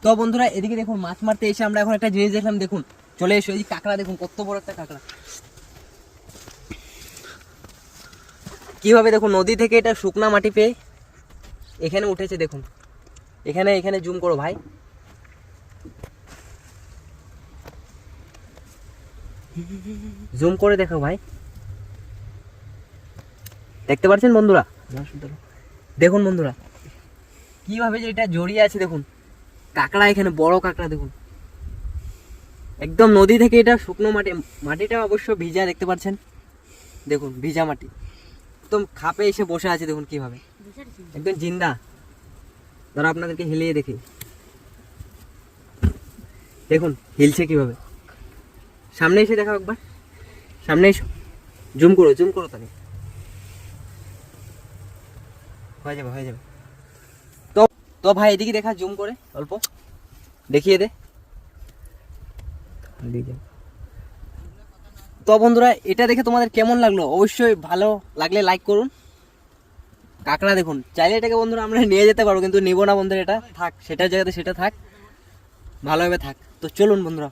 তো বন্ধুরা এদিকে দেখুন, মাছ মারতে এসে আমরা এখন একটা জিনিস দেখলাম, দেখুন চলে এসো, এই কাঁকড়া দেখুন কত বড় একটা কাঁকড়া। কিভাবে দেখুন নদী থেকে এটা শুকনা মাটি পেয়ে এখানে উঠেছে, দেখুন এখানে এখানে জুম করো ভাই, জুম করে দেখো ভাই, দেখতে পাচ্ছেন বন্ধুরা? দেখুন বন্ধুরা কিভাবে যে এটা জড়িয়ে আছে, দেখুন কাঁকড়া, এখানে বড় কাঁকড়া দেখুন, একদম নদী থেকে এটা শুকনো মাটি, মাটিটা অবশ্য ভিজা, দেখতে পাচ্ছেন দেখুন ভিজা মাটি, একদম খাপে এসে বসে আছে, দেখুন কিভাবে একদম জিন্দা। ধরো আপনাদেরকে হিলিয়ে দেখি, দেখুন হিলছে কিভাবে। সামনে এসে দেখাও একবার, সামনে এসো, জুম করো তাহলে হয়ে যাবে, হয়ে যাবে। তো তো ভাই এদিকে দেখা, জুম করে অল্প দেখিয়ে দে। তো বন্ধুরা এটা দেখে তোমাদের কেমন লাগলো? অবশ্যই ভালো লাগলে লাইক করুন। কাঁকড়া দেখুন, চাইলে এটাকে বন্ধুরা আমরা নিয়ে যেতে পারবো, কিন্তু নিব না বন্ধুরা, এটা থাক, সেটার জায়গাতে সেটা থাক, ভালোভাবে থাক। তো চলুন বন্ধুরা।